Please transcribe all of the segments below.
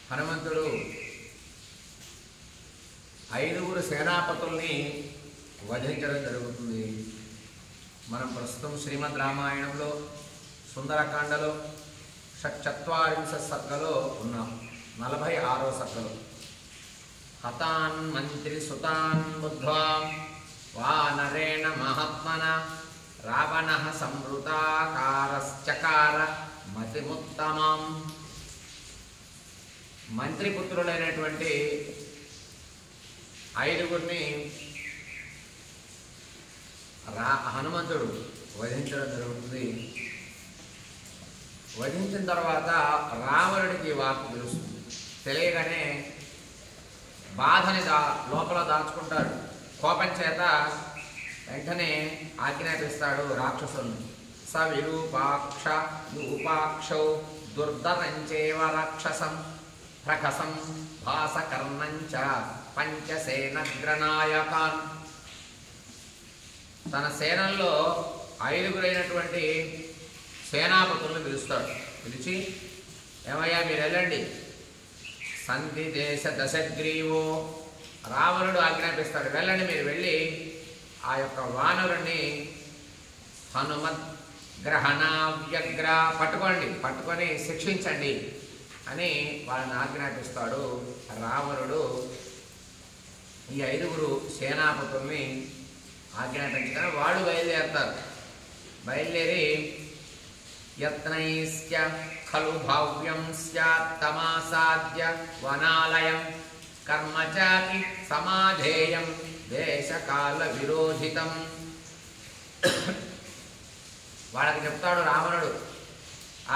హనుమంతుడు ఐదుగురు సేనాపతుల్ని వధించడం జరుగుతుంది. మనం ప్రస్తుతం శ్రీమద్ రామాయణంలో సుందరకాండలో షట్చత్వారింశ సర్గలో ఉన్నాం. 46వ సర్గలో హతాన్ మంత్రి సుతాన్ బుద్ధ్వా వానరేణ మహాత్మన రావణః సంవృతాకారశ్చకార మతిముత్తమం. మంత్రిపుత్రులైనటువంటి ఐదుగురిని హనుమంతుడు వధించడం జరుగుతుంది. వధించిన తర్వాత రావణుడికి వార్త తెలుస్తుంది. తెలియగానే బాధని లోపల దాచుకుంటాడు. కోపం చేత వెంటనే ఆజ్ఞాపిస్తాడు రాక్షసుల్ని. స విరూపాక్ష యూపాక్షౌ దుర్ధరంచేవ రాక్షసం ప్రకసం భాసకర్ణంచ పంచసేనగ్రనాయకాన్. తన సేనల్లో ఐదుగురైనటువంటి సేనాపతులను పిలుస్తాడు. పిలిచి, ఏమయ్యా మీరు వెళ్ళండి. సంధి దేశ దశగ్రీవో, రావణుడు ఆజ్ఞాపిస్తాడు, వెళ్ళండి మీరు వెళ్ళి ఆ యొక్క వానరుణ్ణి హనుమద్ గ్రహణ వ్యగ్ర పట్టుకొని శిక్షించండి అని వాళ్ళని ఆజ్ఞాపిస్తాడు. రావణుడు ఈ ఐదుగురు సేనాపతుల్ని ఆజ్ఞాపించగానే వాళ్ళు బయలుదేరుతారు. బయలుదేరి యత్నైశ్చ ఖలు భావ్యం స్యాత్ తమాసాద్య వనాలయం కర్మచాకి సమాధేయం దేశకాల విరోధితం. వాళ్ళకి చెప్తాడు రావణుడు,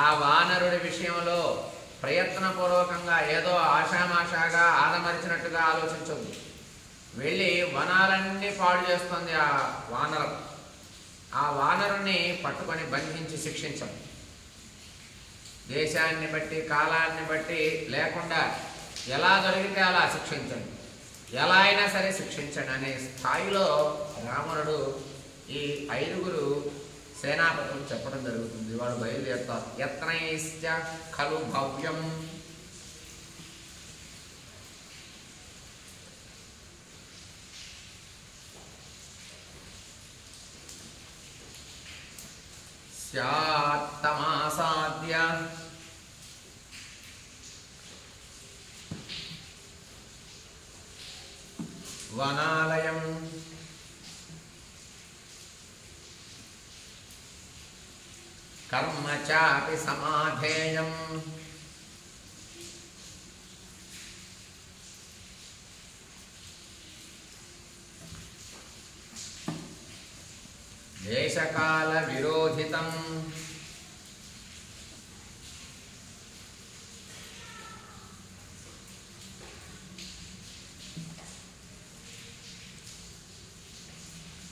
ఆ వానరుడి విషయంలో ప్రయత్నపూర్వకంగా ఏదో ఆషామాషాగా ఆదమరిచినట్టుగా ఆలోచించొద్దు. వెళ్ళి వనాలన్నీ పాడు చేస్తుంది ఆ వానరం. ఆ వానరుణ్ణి పట్టుకొని బంధించి శిక్షించండి. దేశాన్ని బట్టి కాలాన్ని బట్టి లేకుండా ఎలా దొరికితే అలా శిక్షించండి, ఎలా అయినా సరే శిక్షించండి అనే స్థాయిలో రావణుడు ఈ ఐదుగురు సేనాపతులు చెప్పడం జరుగుతుంది. వాళ్ళు బయలుదేరుతారు. యత్నైశ్చ ఖలు భవ్యం, స్యాత్తమాసాద్య వనాలయం కర్మ చాపి సమాధేయం దేశకాల విరోధితం.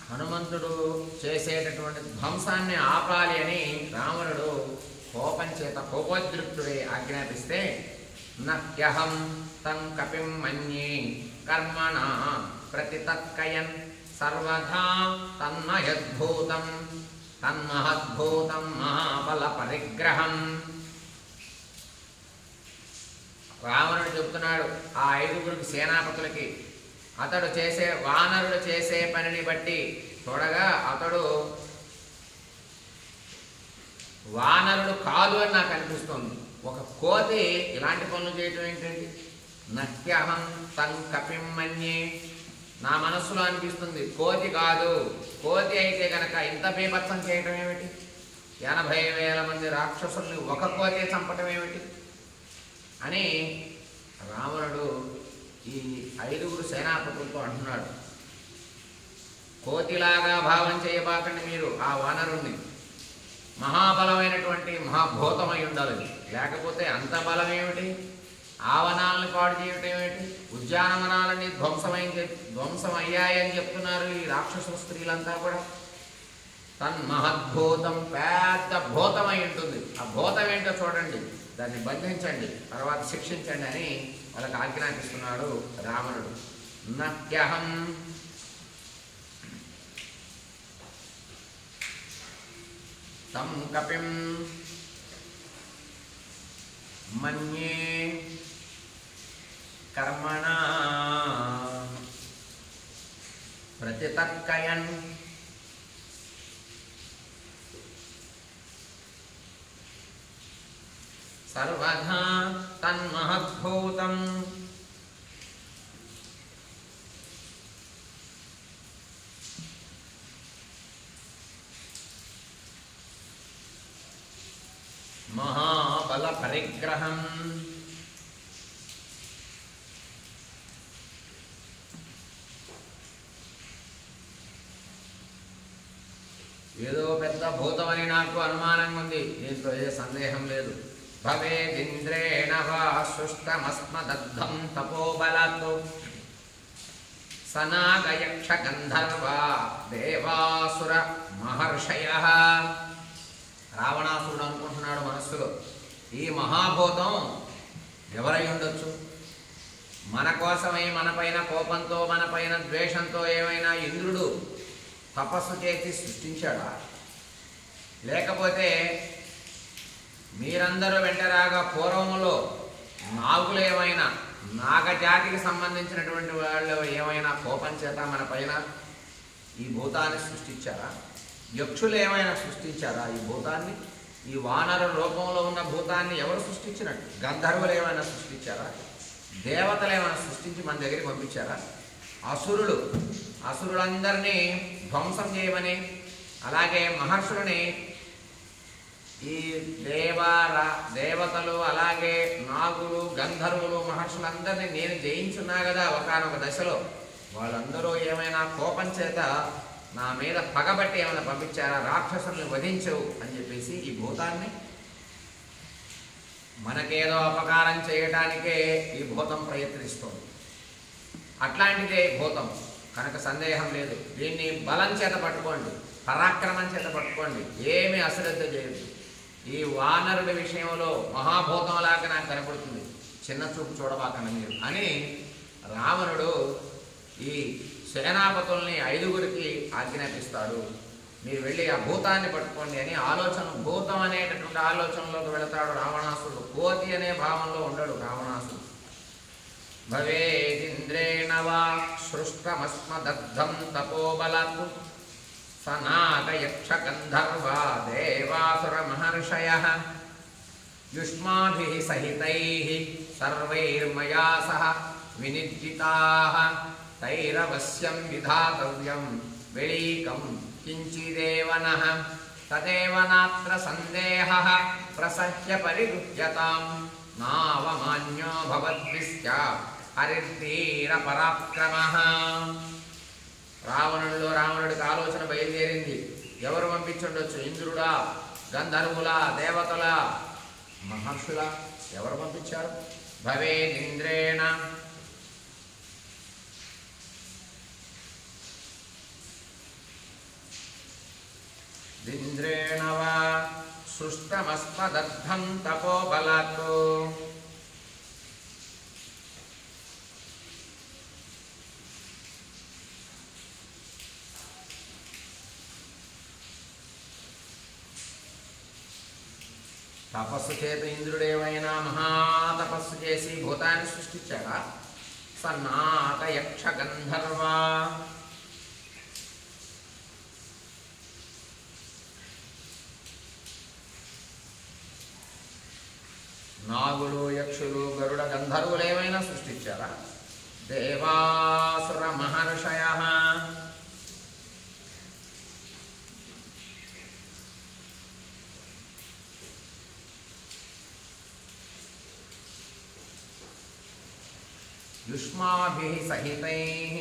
హనుమంతుడు చేసేటటువంటి ధ్వంసాన్ని ఆపాలి అని రావణుడు కోపం చేత కోపోద్రిక్తుడే ఆజ్ఞాపిస్తే, నహ్యహం తం కపిం మన్యే కర్మణా ప్రతితత్కయన్ సర్వథా తన్మహద్భూతం మహాబల పరిగ్రహం. రావణుడు చెప్తున్నాడు ఆ ఐదుగురికి సేనాపతులకి, వానరుడు చేసే పనిని బట్టి చూడగా అతడు వానరుడు కాదు అని నాకు అనిపిస్తుంది. ఒక కోతి ఇలాంటి పనులు చేయటం ఏంటండి? నహ్యహం తం కపిం మన్యే, నా మనస్సులో అనిపిస్తుంది కోతి కాదు. కోతి అయితే కనుక ఇంత బీభత్సం చేయటం ఏమిటి? 80,000 మంది రాక్షసుల్ని ఒక కోతి చంపటం ఏమిటి అని రావణుడు ఈ ఐదుగురు సేనాపతులతో అంటున్నాడు. కోతిలాగా భావం చేయబాకండి మీరు. ఆ వానరుణ్ణి మహాబలమైనటువంటి మహాభూతమై ఉండాలి, లేకపోతే అంత బలం ఏమిటి? ఆ వనాలను పాడు చేయటం ఏమిటి? ఉద్యానవనాలని ధ్వంసమయ్యాయని చెప్తున్నారు ఈ రాక్షసుల స్త్రీలంతా కూడా. తన్మహద్భూతం, పెద్ద భూతమై ఉంటుంది. ఆ భూతం ఏంటో చూడండి, దాన్ని బంధించండి, తర్వాత శిక్షించండి అని వాళ్ళకి ఆజ్ఞాపిస్తున్నాడు రావణుడు. నహ్యహం తం కపిం మన్యే కర్మణా ప్రతితర్కయన్ సర్వధా తన్మహద్భూతం మహాబల పరిగ్రహం ఏదో పెద్ద భూతమని నాకు అనుమానంగా ఉంది, దీంట్లో ఏ సందేహం లేదు. భవేదింద్రేణ వా సృష్టమస్మదద్ధం తపోబలాత్ సనాగయక్ష గంధర్వా దేవాసుర మహర్షయః. రావణాసురుడు అనుకుంటున్నాడు మనస్సులో, ఈ మహాభూతం ఎవరై ఉండొచ్చు? మన కోసమై మన పైన కోపంతో మన పైన ద్వేషంతో ఏమైనా ఇంద్రుడు తపస్సు చేసి సృష్టించాడా? లేకపోతే మీరందరూ వెంటరాగా పూర్వములో నాగులు ఏమైనా నాగజాతికి సంబంధించినటువంటి వాళ్ళు ఏమైనా కోపం చేత మన పైన ఈ భూతాన్ని సృష్టించారా? యక్షులు ఏమైనా సృష్టించారా ఈ భూతాన్ని? ఈ వానర రూపంలో ఉన్న భూతాన్ని ఎవరు సృష్టించినట్టు? గంధర్వులు ఏమైనా సృష్టించారా? దేవతలు ఏమైనా సృష్టించి మన దగ్గరికి పంపించారా? అసురులందరినీ ధ్వంసం చేయమని, అలాగే మహర్షులని ఈ దేవతలు అలాగే నాగులు గంధర్వులు మహర్షులందరినీ నేను జయించున్నా కదా ఒకానొక దశలో. వాళ్ళందరూ ఏమైనా కోపం చేత నా మీద పగబట్టి ఏమైనా పంపించారా? రాక్షసుల్ని వధించవు అని చెప్పేసి ఈ భూతాన్ని మనకేదో అపకారం చేయడానికే ఈ భూతం ప్రయత్నిస్తుంది. అట్లాంటిదే భూతం కనుక సందేహం లేదు. దీన్ని బలం చేత పట్టుకోండి, పరాక్రమం చేత పట్టుకోండి, ఏమీ అశ్రద్ధ చేయదు. ఈ వానరుడి విషయంలో మహాభూతంలాగా నాకు కనపడుతుంది, చిన్న చూపు చూడబాకండి మీరు అని రావణుడు ఈ సేనాపతుల్ని 5గురికి ఆజ్ఞాపిస్తాడు. మీరు వెళ్ళి ఆ భూతాన్ని పట్టుకోండి అని ఆలోచన, భూతం అనేటటువంటి ఆలోచనలోకి వెళతాడు రావణాసురుడు. కోతి అనే భావంలో ఉండడు రావణాసురుడు. భవేదింద్రేణ వా సృష్టమస్మదద్ధం తపోబలాత్ సనాగయక్ష గంధర్వా దేవాసుర మహర్షయః యుష్మాభిః సహితైః సర్వైర్మయా సహ వినిర్జితాః తైరవశ్యం విధాతవ్యం వెళీకం కించిదేవ నః తదేవ నాత్ర సందేహః ప్రసహ్య పరిగృహ్యతాం నావమాన్యో భవద్భిశ్చ హరిర్ధీర పరాక్రమః. రావణుడికి ఆలోచన బయలుదేరింది. ఎవరు పంపించుండొచ్చు? ఇంద్రుడా, గంధర్వులా, దేవతలా, మహర్షులా? ఎవరు పంపించారు? భవేదింద్రేణ ఇంద్రేణ వా సృష్టమస్మదర్థం తపోబలాత్ తపస్సు చేత ఇంద్రుడేమైనా మహాతపస్సు చేసి భూతాన్ని సృష్టించాడా? సన్నాక యక్ష గంధర్వా నాగులు యక్షులు గరుడ గంధర్వులు ఏమైనా సృష్టించారా? దేవాసుర మహర్షయః యుష్మాభిః సహితైః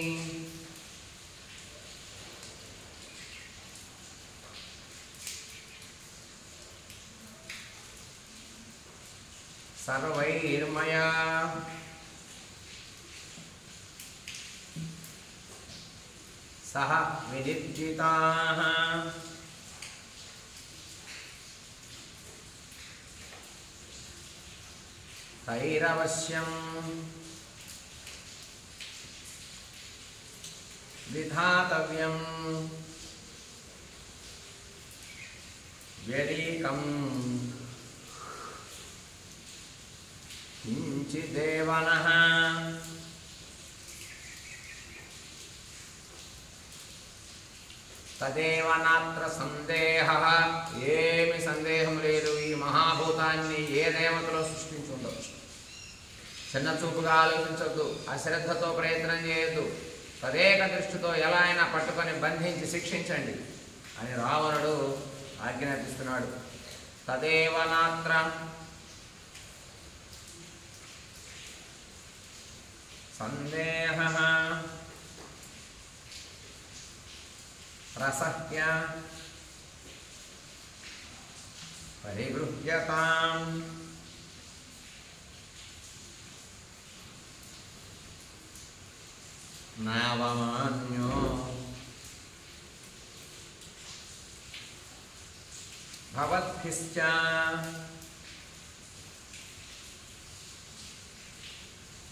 సర్వైర్మయా సహ వినిర్జితాః తైరవశ్యం విధాతవ్యం వ్యరీకం కించిదేవనః తదేవ నాత్ర సందేహః. ఏమి సందేహం లేదు, ఈ మహాభూతాన్ని ఏ దేవతలో సృష్టించి ఉండవచ్చు. చిన్న చూపుగా ఆలోచించొద్దు, అశ్రద్ధతో ప్రయత్నం చేయొద్దు, తదేక దృష్టితో ఎలా అయినా పట్టుకొని బంధించి శిక్షించండి అని రావణుడు ఆజ్ఞాపిస్తున్నాడు. తదేవ నాత్ర సందేహః రసహ్య పరిగృహ్యతాం. నవమాన్యో భవద్భిశ్చ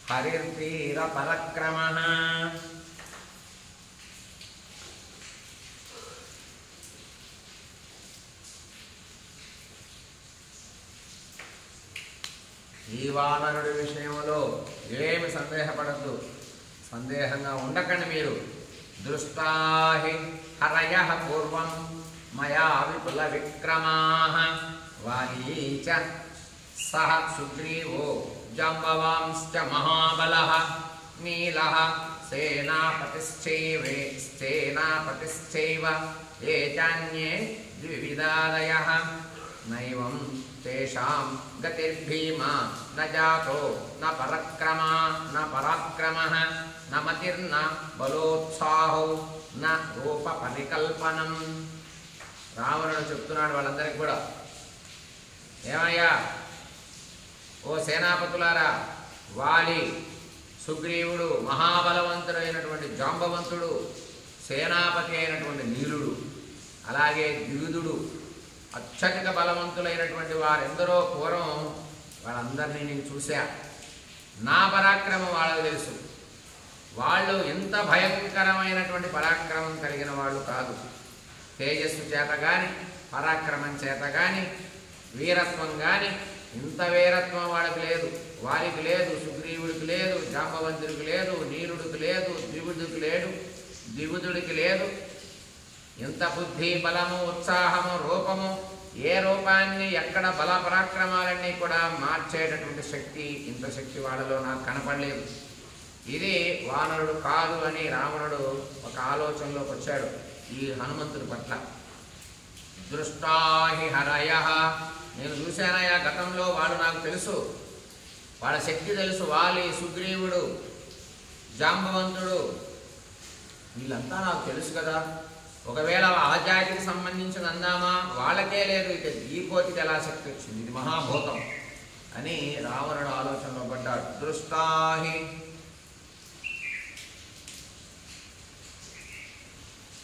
హరిర్వీర పరక్రమః. ఈ వానరుడి విషయంలో ఏమి సందేహపడద్దు, సందేహంగా ఉండకండి మీరు. దృష్టాహి హరయః పూర్వం మయా విపుల విక్రమాః వాలీచ సహ సుగ్రీవో జాంబవాంశ్చ మహాబలః నీలః సేనాపతిశ్చైవ ఏ చాన్యే ద్వివిదాదయః నైవం తేషాం గతిర్భీమా న జాతో న పరాక్రమః న మతిర్న బలోత్సాహో న రూప పరికల్పనం. రావణుడు చెప్తున్నాడు వాళ్ళందరికీ కూడా, ఏమయ్యా ఓ సేనాపతులారా, వాలి, సుగ్రీవుడు, మహాబలవంతుడైనటువంటి జాంబవంతుడు, సేనాపతి అయినటువంటి నీలుడు, అలాగే ద్వివిధుడు, అత్యధిక బలవంతులైనటువంటి వారెందరో పూర్వం వాళ్ళందరినీ నేను చూశా. నా పరాక్రమం వాళ్ళకు తెలుసు. వాళ్ళు ఎంత భయంకరమైనటువంటి పరాక్రమం కలిగిన వాళ్ళు కాదు. తేజస్సు చేత కానీ, పరాక్రమం చేత కానీ, వీరత్వం కానీ ఇంత వీరత్వం వాళ్ళకి లేదు. వారికి లేదు, సుగ్రీవుడికి లేదు, జాంబవంతుడికి లేదు, నీలుడికి లేదు, ద్వివిధుడికి లేదు. ఎంత బుద్ధి, బలము, ఉత్సాహము, రూపము, ఏ రూపాన్ని ఎక్కడ బల పరాక్రమాలన్నీ కూడా మార్చేటటువంటి శక్తి, ఇంత శక్తి వాళ్ళలో నాకు కనపడలేదు. ఇది వానరుడు కాదు అని రావణుడు ఒక ఆలోచనలోకి వచ్చాడు ఈ హనుమంతుడి పట్ల. దృష్టాహి హరయః, నేను చూశానయ్యా గతంలో, వాళ్ళు నాకు తెలుసు, వాళ్ళ శక్తి తెలుసు. వాలి, సుగ్రీవుడు, జాంబవంతుడు, వీళ్ళంతా నాకు తెలుసు కదా. ఒకవేళ ఆ జాతికి సంబంధించిన అందామా, వాళ్ళకే లేదు, ఇక ఈ కోతికి ఎలా శక్తి వచ్చింది, ఇది మహాభూతం అని రావణుడు ఆలోచనలో పడ్డాడు. దృష్టాహి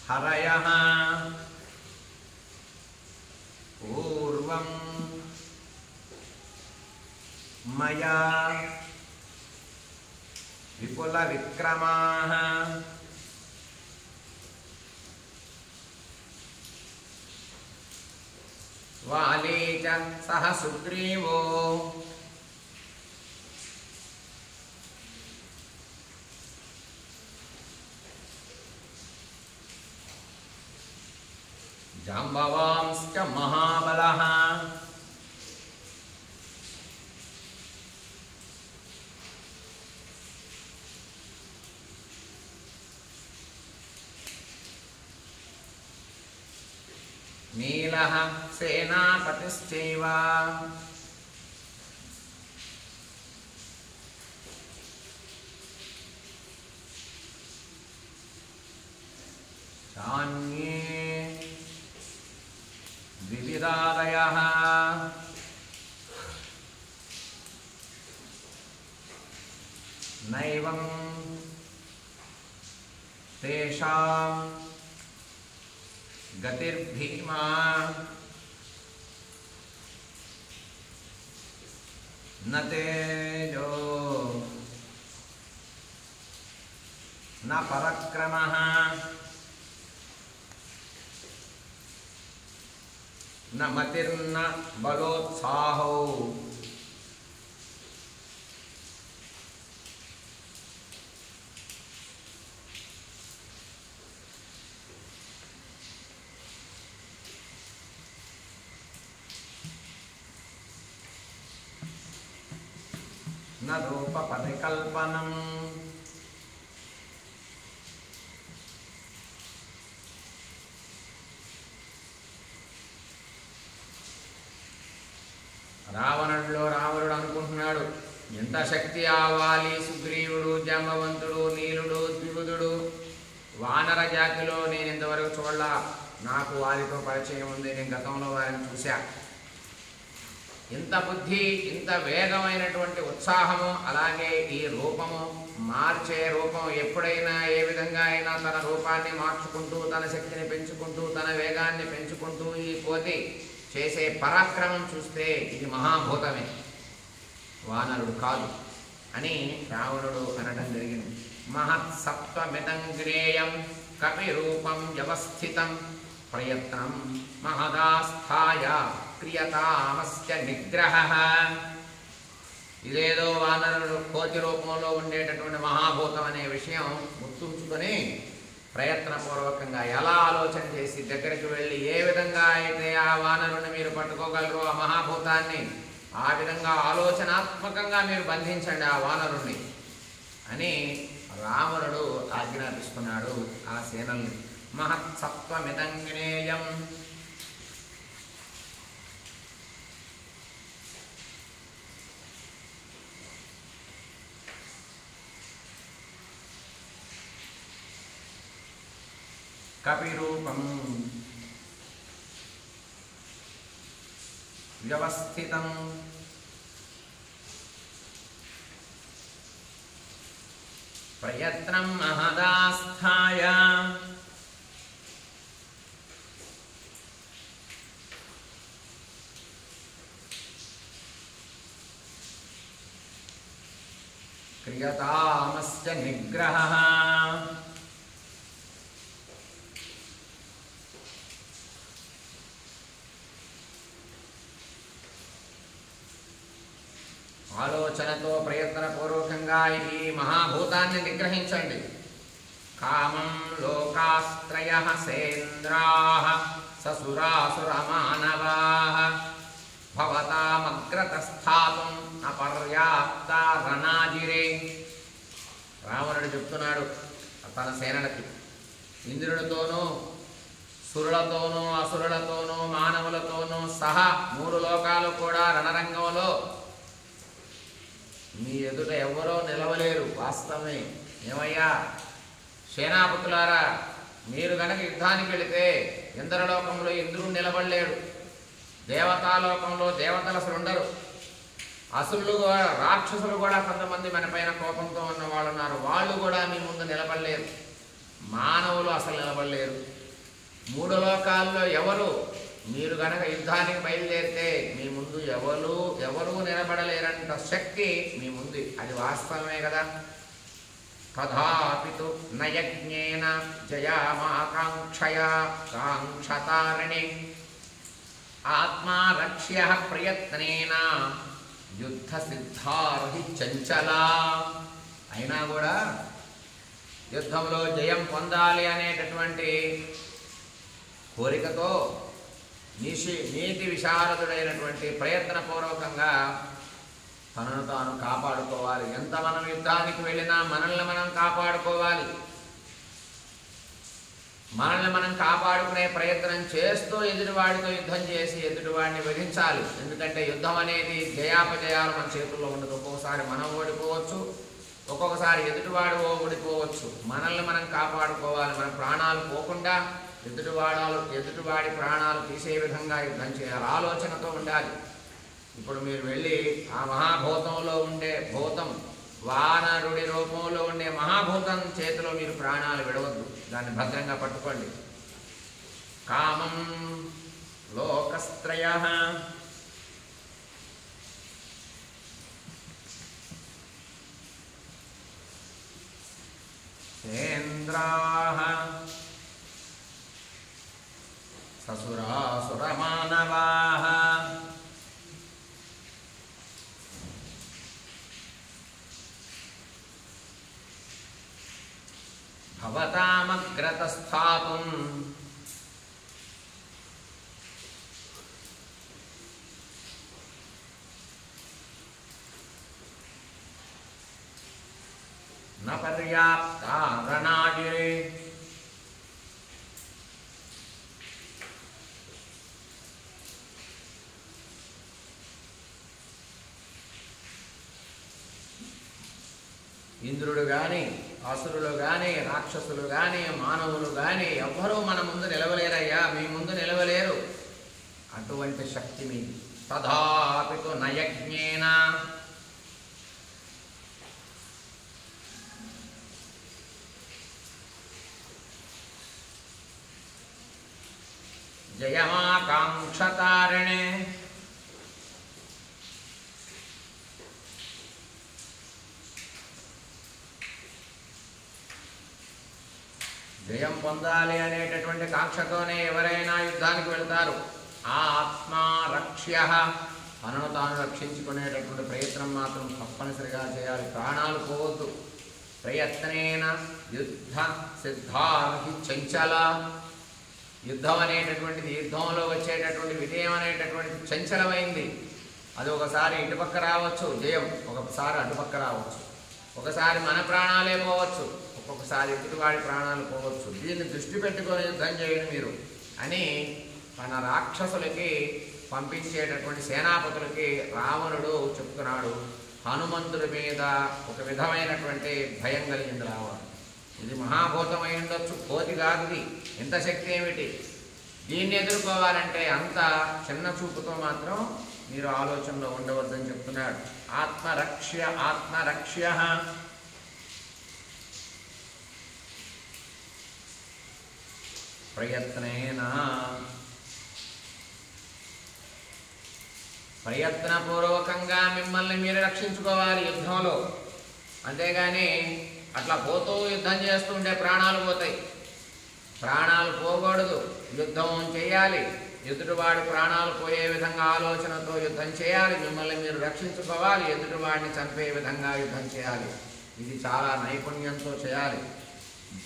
హరయః పూర్వం మయా విపుల విక్రమాః వాలీ చ సహ సుగ్రీవో జాంబవాంశ్చ మహాబలః నీలః సేనాపతిశ్చైవ చాన్యే ద్వివిదాదయః నైవం తేషాం గతిర్భీమా న తేజో న పరక్రమః న మతిర్న బలోత్సాహో న రూప పరికల్పనం. రావణుడిలో రావణుడు అనుకుంటున్నాడు ఎంత శక్తి ఆవాలి, సుగ్రీవుడు, జాంబవంతుడు, నీలుడు, ద్విబుధుడు, వానర జాతిలో నేను ఇంతవరకు చూడలా, నాకు వారితో పరిచయం ఉంది, నేను గతంలో వారిని చూశా. ఇంత బుద్ధి, ఇంత వేగమైనటువంటి ఉత్సాహము, అలాగే ఈ రూపము, మార్చే రూపం, ఎప్పుడైనా ఏ విధంగా అయినా తన రూపాన్ని మార్చుకుంటూ, తన శక్తిని పెంచుకుంటూ, తన వేగాన్ని పెంచుకుంటూ ఈ కోతి చేసే పరాక్రమం చూస్తే ఇది మహాభూతమే, వానరుడు కాదు అని రావణుడు అనడం జరిగింది. మహత్సత్వమిదం జ్ఞేయం కపిరూపం వ్యవస్థితం ప్రయత్నం మహదాస్థాయ క్రియతామస్య నిగ్రహ. ఇదేదో వానరుడు కోతి రూపంలో ఉండేటటువంటి మహాభూతం అనే విషయం గుర్తుంచుకొని ప్రయత్నపూర్వకంగా ఎలా ఆలోచన చేసి దగ్గరికి వెళ్ళి ఏ విధంగా అయితే ఆ వానరుని మీరు పట్టుకోగలరో, ఆ మహాభూతాన్ని ఆ విధంగా ఆలోచనాత్మకంగా మీరు బంధించండి ఆ వానరుణ్ణి అని రావణుడు ఆజ్ఞాపిస్తున్నాడు ఆ సేనల్ని. మహత్సత్వమిదం జ్ఞేయం. కపిరూపం వ్యవస్థితం ప్రయత్నం మహదాస్థాయ క్రియతామస్య నిగ్రహ. ఆలోచనతో ప్రయత్నపూర్వకంగా ఈ మహాభూతాన్ని నిగ్రహించండి. కామం లోకాస్త్రయ సేంద్రా ససురాసురమానవా భవతామగ్రతస్థాతుం అపర్యాప్త రణాజిరే. రావణుడు చెప్తున్నాడు తన సేనలకి, ఇంద్రుడితోనూ సురులతోనూ అసురులతోనూ మానవులతోనూ సహా 3 లోకాలు కూడా రణరంగంలో మీ ఎదుట ఎవరో నిలవలేరు. వాస్తవమే. ఏమయ్యా సేనాపతులారా, మీరు గనక యుద్ధానికి వెళితే ఇంద్రలోకంలో ఇంద్రుడు నిలబడలేడు, దేవతాలోకంలో దేవతలు అసలు ఉండరు, అసురులు రాక్షసులు కూడా కొంతమంది మన పైన కోపంతో ఉన్న వాళ్ళు ఉన్నారు, వాళ్ళు కూడా మీ ముందు నిలబడలేరు, మానవులు అసలు నిలబడలేరు. 3 లోకాల్లో ఎవరు మీరు గనక యుద్ధానికి బయలుదేరితే మీ ముందు ఎవరు నిలబడలేరంత శక్తి మీ ముందు. అది వాస్తవమే కదా. తథాపితు నయజ్ఞేన జయామాకాంక్షయా కాంక్షతారిణి ఆత్మారక్ష్య ప్రయత్నేన యుద్ధ సిద్ధార్హి చంచలా. అయినా కూడా యుద్ధంలో జయం పొందాలి అనేటటువంటి కోరికతో నీతి విశారదుడైనటువంటి ప్రయత్నపూర్వకంగా తనను తాను కాపాడుకోవాలి. ఎంత మనం యుద్ధానికి వెళ్ళినా మనల్ని మనం కాపాడుకోవాలి. మనల్ని మనం కాపాడుకునే ప్రయత్నం చేస్తూ ఎదుటివాడితో యుద్ధం చేసి ఎదుటివాడిని వధించాలి. ఎందుకంటే యుద్ధం అనేది జయాపజయాలు మన చేతుల్లో ఉండదు. ఒక్కొక్కసారి మనం ఓడిపోవచ్చు, ఒక్కొక్కసారి ఎదుటివాడు ఓడిపోవచ్చు. మనల్ని మనం కాపాడుకోవాలి. మన ప్రాణాలు పోకుండా ఎదుటివాడి ప్రాణాలు తీసే విధంగా యుద్ధం చేయాలి. ఆలోచనతో ఉండాలి. ఇప్పుడు మీరు వెళ్ళి ఆ మహాభూతంలో ఉండే భూతం, వానరుడి రూపంలో ఉండే మహాభూతం చేతిలో మీరు ప్రాణాలు విడవద్దు, దాన్ని భద్రంగా పట్టుకోండి. కామం లోకస్త్రయ సేంద్రాః ససురాసురమానవాః భవతామగ్రతస్థాతుం న పర్యాప్త రణాగిరే. ఇంద్రుడు కానీ, అసురులు కానీ, రాక్షసులు కానీ, మానవులు కానీ ఎవ్వరూ మన ముందు నిలవలేరయ్యా, మీ ముందు నిలవలేరు. అటువంటి శక్తి మీది. తథాపితు నయజ్ఞేన జయమాకాంక్షతారిణే. జయం పొందాలి అనేటటువంటి కాంక్షతోనే ఎవరైనా యుద్ధానికి వెళ్తారు. ఆత్మారక్ష్య, తనను తాను రక్షించుకునేటటువంటి ప్రయత్నం మాత్రం తప్పనిసరిగా చేయాలి. ప్రాణాలు పోవద్దు. ప్రయత్నేన యుద్ధ సిద్ధానికి చంచల. యుద్ధం అనేటటువంటిది, యుద్ధంలో వచ్చేటటువంటి విజయం అనేటటువంటిది చంచలమైంది. అది ఒకసారి ఇటుపక్క రావచ్చు జయం, ఒకసారి అటుపక్క రావచ్చు. ఒకసారి మన ప్రాణాలే పోవచ్చు, ఒక్కొక్కసారి ఎదుటివాడి ప్రాణాలు పోవచ్చు. దీన్ని దృష్టి పెట్టుకొని యుద్ధం చేయండి మీరు అని తన రాక్షసులకి పంపించేటటువంటి సేనాపతులకి రావణుడు చెప్తున్నాడు. హనుమంతుడి మీద ఒక విధమైనటువంటి భయం కలిగింది రావణుడు. ఇది మహాభూతమై ఉండొచ్చు, కోతి కాదుది. ఎంత శక్తి ఏమిటి? దీన్ని ఎదుర్కోవాలంటే అంత చిన్న చూపుతో మాత్రం మీరు ఆలోచనలో ఉండవద్దని చెప్తున్నాడు. ఆత్మరక్ష్య ప్రయత్నపూర్వకంగా మిమ్మల్ని మీరు రక్షించుకోవాలి యుద్ధంలో. అంతేగాని అట్లా పోతూ యుద్ధం చేస్తుంటే ప్రాణాలు పోతాయి. ప్రాణాలు పోకూడదు, యుద్ధం చేయాలి. ఎదుటివాడి ప్రాణాలు పోయే విధంగా ఆలోచనతో యుద్ధం చేయాలి. మిమ్మల్ని మీరు రక్షించుకోవాలి, ఎదుటివాడిని చంపే విధంగా యుద్ధం చేయాలి. ఇది చాలా నైపుణ్యంతో చేయాలి.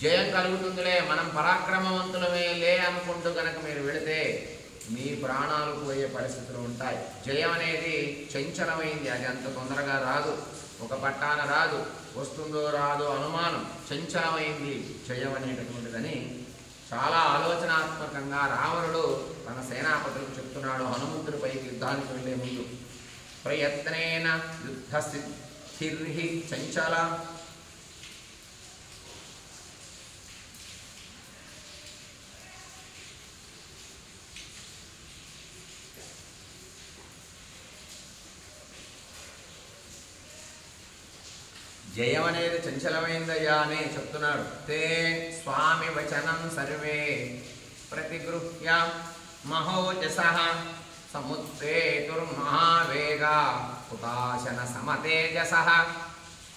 జయం కలుగుతుందిలే, మనం పరాక్రమవంతులమే లే అనుకుంటూ కనుక మీరు వెళితే మీ ప్రాణాలు పోయే పరిస్థితులు ఉంటాయి. జయం అనేది చంచలమైంది, అది అంత తొందరగా రాదు, ఒక పట్టాన రాదు, వస్తుందో రాదో అనుమానం. చంచలమైంది జయం అనేటటువంటిదని చాలా ఆలోచనాత్మకంగా రావణుడు తన సేనాపతులకు చెప్తున్నాడు హనుమంతుడిపైకి యుద్ధానికి వెళ్ళే ముందు. ప్రయత్నేన యుద్ధ సిద్ధిర్హి చంచల. జయం అనేది చంచలమైందయ్యా అని చెప్తున్నాడు. తే స్వామి వచనం సర్వే ప్రతిగృహ్య మహోజసః సముత్రేతుర్మహావేగా హుతాశన సమతేజసః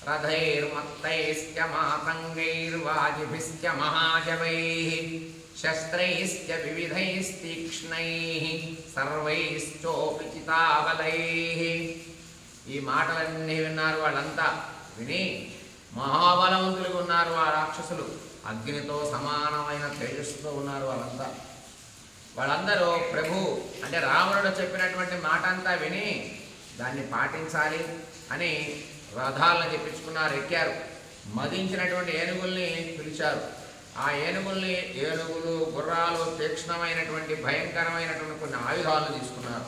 రథైర్మత్తైశ్చ మాతంగైర్వాజిభిశ్చ మహాజవైః శస్త్రైశ్చ వివిధైస్తీక్ష్ణైః సర్వైశ్చోపి చితాబలైః. ఈ మాటలన్నీ విన్నారు వాళ్ళంతా. విని మహాబలవంతులుగా ఉన్నారు ఆ రాక్షసులు. అగ్నితో సమానమైన తేజస్సుతో ఉన్నారు వాళ్ళంతా. వాళ్ళందరూ ప్రభు అంటే రావణుడు చెప్పినటువంటి మాట అంతా విని దాన్ని పాటించాలి అని రథాలను తెప్పించుకున్నారు, ఎక్కారు. మదించినటువంటి ఏనుగుల్ని పిలిచారు. ఆ ఏనుగుల్ని, ఏనుగులు, గుర్రాలు, తీక్ష్ణమైనటువంటి భయంకరమైనటువంటి కొన్ని ఆయుధాలను తీసుకున్నారు.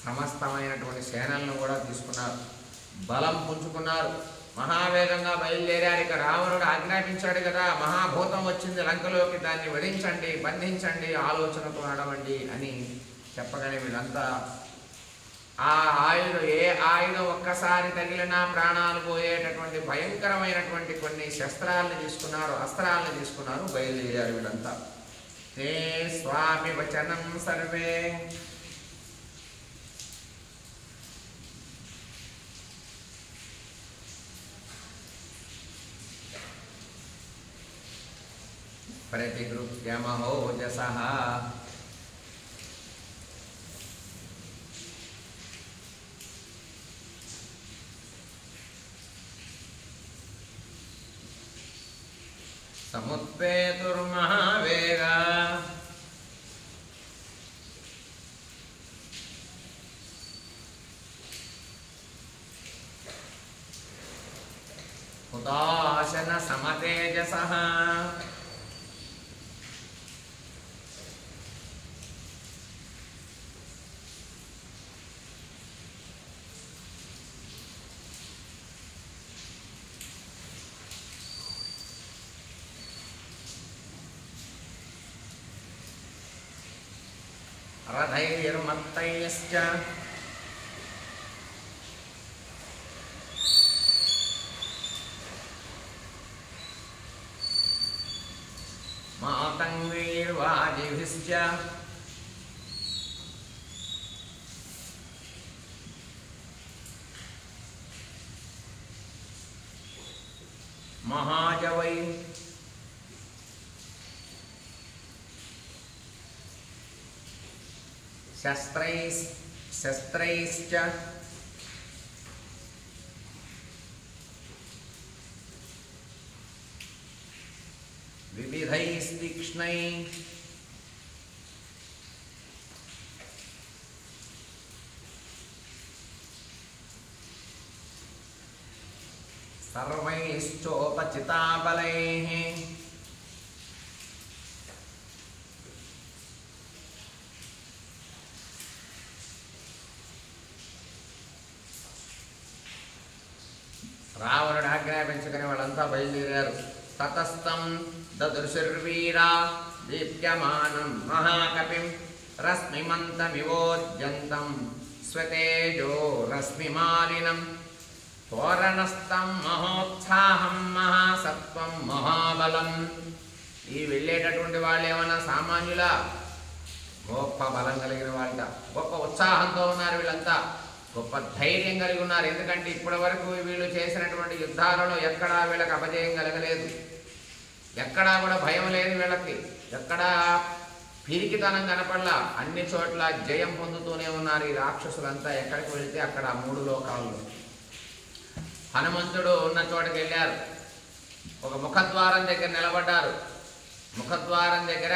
సమస్తమైనటువంటి సేనలను కూడా తీసుకున్నారు. బలం పుంజుకున్నారు. మహావేగంగా బయలుదేరారు. ఇక రావణుడు ఆజ్ఞాపించాడు కదా, మహాభూతం వచ్చింది లంకలోకి, దాన్ని వధించండి, బంధించండి, ఆలోచనతో నడవండి అని చెప్పగానే వీళ్ళంతా ఆ ఆయుధం, ఏ ఆయుధం ఒక్కసారి తగిలినా ప్రాణాలు పోయేటటువంటి భయంకరమైనటువంటి కొన్ని శస్త్రాలను తీసుకున్నారు, అస్త్రాలను తీసుకున్నారు, బయలుదేరారు వీళ్ళంతా. తే స్వామి వచనం సర్వే ప్రతిగృహ్య మహోజసః సముత్పేతుర్మహావేగా హుతాశన సమతేజసః రథైర్మత్తైశ్చ మాతంగైర్వాజిభిశ్చ మహాజవై శస్త్రైశ్చ వివిధైస్తీక్ష్ణై సర్వైశ్చోపచితాబలైః రావణుడు ఆజ్ఞాపించుకుని వాళ్ళంతా బయలుదేరారు. తతస్థం దదృశుర్వీరా దీప్యమానం మహాకపిం రశ్మిమంతమివోద్యంతం స్వతేజో రశ్మిమాలినం తోరణస్థం మహోత్సాహం మహాసత్వం మహాబలం. ఈ వెళ్ళేటటువంటి వాళ్ళు ఏమన్నా సామాన్యులా? గొప్ప బలం కలిగిన వాళ్ళ, గొప్ప ఉత్సాహంతో ఉన్నారు వీళ్ళంతా, గొప్ప ధైర్యం కలిగి ఉన్నారు. ఎందుకంటే ఇప్పటి వరకు వీళ్ళు చేసినటువంటి యుద్ధాలలో ఎక్కడా వీళ్ళకి అపజయం కలగలేదు, ఎక్కడా కూడా భయం లేదు వీళ్ళకి, ఎక్కడా పిరికితనం కనపడలా, అన్ని చోట్ల జయం పొందుతూనే ఉన్నారు ఈ రాక్షసులంతా. ఎక్కడికి వెళితే అక్కడ 3 లోకాలు. హనుమంతుడు ఉన్న చోటకి వెళ్ళారు, ఒక ముఖద్వారం దగ్గర నిలబడ్డారు. ముఖద్వారం దగ్గర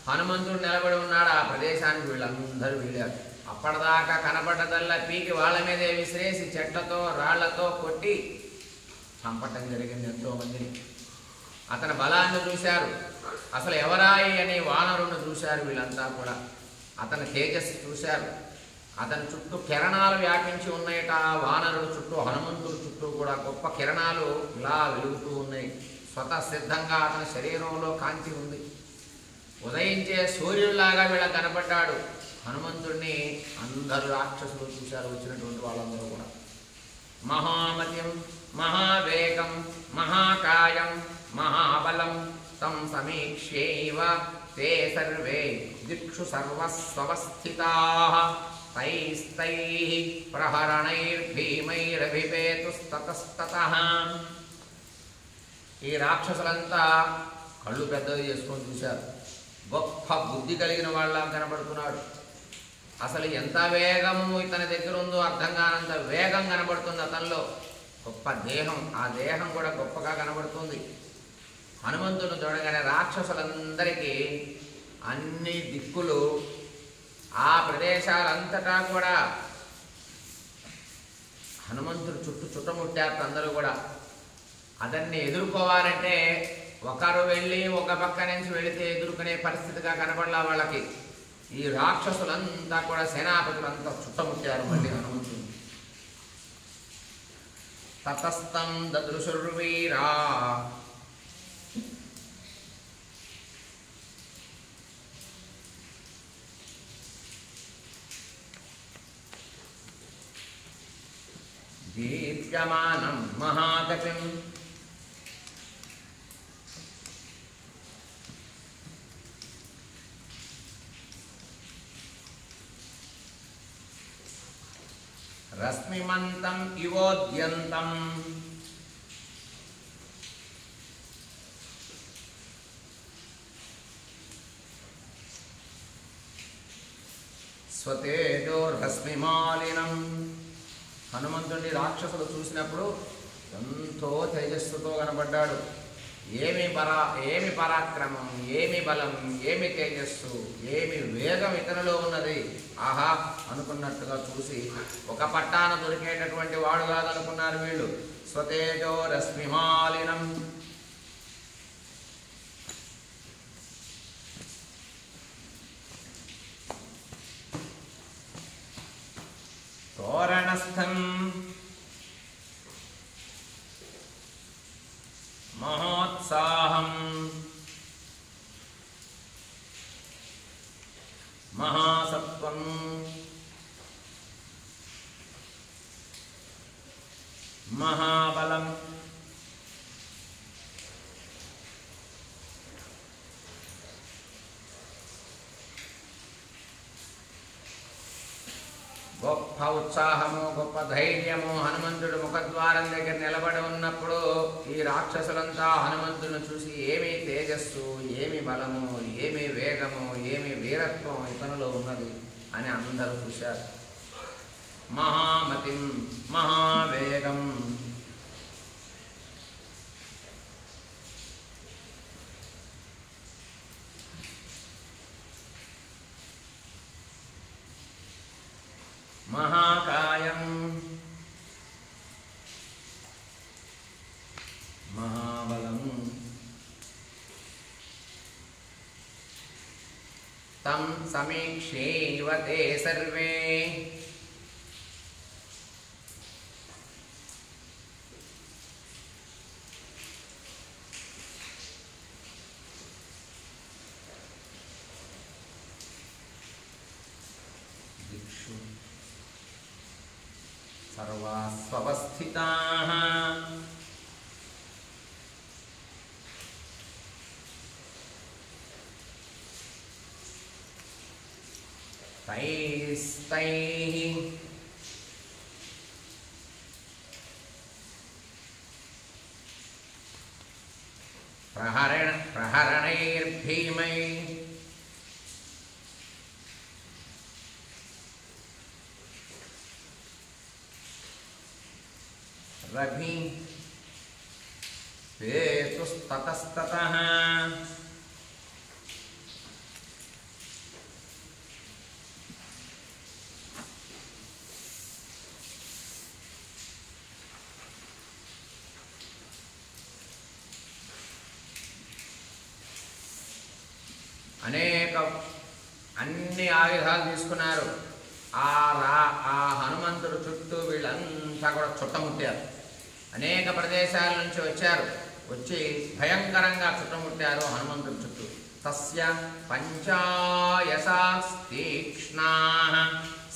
హనుమంతుడు నిలబడి ఉన్నాడు. ఆ ప్రదేశానికి వీళ్ళందరూ వెళ్ళారు. అప్పటిదాకా కనబడ్డదల్లా పీకి వాళ్ళ మీదే విసిరేసి చెట్లతో రాళ్లతో కొట్టి చంపటం జరిగింది ఎంతో మందిని. అతని బలాన్ని చూశారు. అసలు ఎవరాయి అని వానరుని చూశారు వీళ్ళంతా కూడా. అతని తేజస్సు చూశారు. అతని చుట్టూ కిరణాలు వ్యాపించి ఉన్నాయట. వానరుడు చుట్టూ, హనుమంతుడు చుట్టూ కూడా గొప్ప కిరణాలు ఇలా వెలుగుతూ ఉన్నాయి. స్వతసిద్ధంగా అతని శరీరంలో కాంతి ఉంది. ఉదయించే సూర్యుడిలాగా వీళ్ళ కనబడ్డాడు. హనుమంతుడిని అందరూ రాక్షసులు చూశారు, వచ్చినటువంటి వాళ్ళందరూ కూడా. మహామతిం మహావేగం మహాకాయం మహాబలం తం సమీక్ష్యైవ తే సర్వే దిక్షు సర్వస్వస్థితాః తైస్తైః ప్రహరణైర్భీమైరభిపేతుస్తతస్తతః. ఈ రాక్షసులంతా కళ్ళు పెద్దవి చేసుకొని చూశారు. గొప్ప బుద్ధి కలిగిన వాళ్ళ కనబడుతున్నాడు. అసలు ఎంత వేగము ఇతని దగ్గర ఉందో అర్థం కానంత వేగం కనబడుతుంది అతనిలో. గొప్ప దేహం, ఆ దేహం కూడా గొప్పగా కనబడుతుంది. హనుమంతుడు చూడగానే రాక్షసులందరికీ అన్ని దిక్కులు, ఆ ప్రదేశాలంతటా కూడా హనుమంతుడు చుట్టుముట్టారు అందరూ కూడా. అతన్ని ఎదుర్కోవాలంటే ఒకరు వెళ్ళి ఒక పక్క నుంచి వెళితే ఎదుర్కొనే పరిస్థితిగా కనబడలా వాళ్ళకి. ఈ రాక్షసులంతా కూడా సేనాపతులంతా చుట్టముట్టారు మళ్ళీ హనుమంతుడు. తతస్థం దదృశుర్వీరా దీప్యమానం మహాకపిం రశ్మిమంతం ఇవోద్యంతం స్వతేజో రశ్మిమాలినం. హనుమంతుడిని రాక్షసులు చూసినప్పుడు ఎంతో తేజస్సుతో కనబడ్డాడు. ఏమి పరాక్రమం, ఏమి బలం, ఏమి తేజస్సు, ఏమి వేగం ఇతనిలో ఉన్నది, ఆహా అనుకున్నట్టుగా చూసి ఒక పట్టాన దొరికేటటువంటి వాడు కాదనుకున్నారు వీళ్ళు. స్వతేజోరశ్మిమాలినం తోరణస్థం మహోత్సాహం మహాసత్వం మహాబలం గొప్ప ఉత్సాహము గొప్ప ధైర్యము హనుమంతుడు ముఖద్వారం దగ్గర నిలబడి ఉన్నప్పుడు ఈ రాక్షసులంతా హనుమంతుడిని చూసి ఏమి తేజస్సు ఏమి బలము ఏమి వేగము ఏమి వీరత్వం ఇతనిలో ఉన్నది అని అందరూ చూశారు. మహామతిం మహావేగం మహాకాయం మహాబలం తం సమీక్షేవ తే సర్వే సర్వాస్వస్థితాః తైస్తైః ప్రహరణైర్భీమైః రఘి పేతుస్తతస్తతః అన్ని ఆయుధాలు తీసుకున్నారు. ఆ హనుమంతుడు చుట్టూ వీళ్ళంతా కూడా చుట్టముట్టారు. అనేక ప్రదేశాల నుంచి వచ్చారు. వచ్చి భయంకరంగా చుట్టముట్టారు హనుమంతుడి చుట్టూ. తస్య పంచాయసాస్తీక్ష్ణాః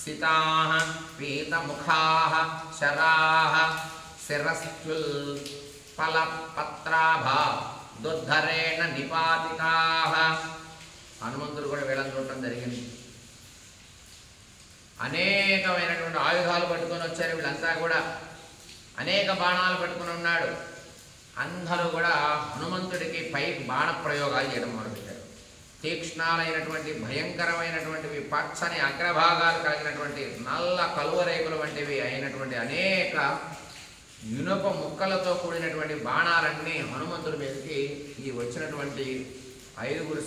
సితాః పీతముఖాః శరాః శిరస్యుల్పలపత్రాభా దుర్ధరేణ నిపాతితాః. హనుమంతుడు కూడా వీళ్ళని చూడటం జరిగింది. అనేకమైనటువంటి ఆయుధాలు పట్టుకొని వచ్చారు వీళ్ళంతా కూడా. అనేక బాణాలు పట్టుకుని ఉన్నాడు. అందరూ కూడా హనుమంతుడికి పైకి బాణ ప్రయోగాలు చేయడం మొదలుపెట్టారు. తీక్ష్ణాలైనటువంటి భయంకరమైనటువంటివి పచ్చని అగ్రభాగాలు కలిగినటువంటి నల్ల కలువరేకుల వంటివి అయినటువంటి అనేక ఇనుప ముక్కలతో కూడినటువంటి బాణాలన్నీ హనుమంతుడి మీదకి ఈ వచ్చినటువంటి 5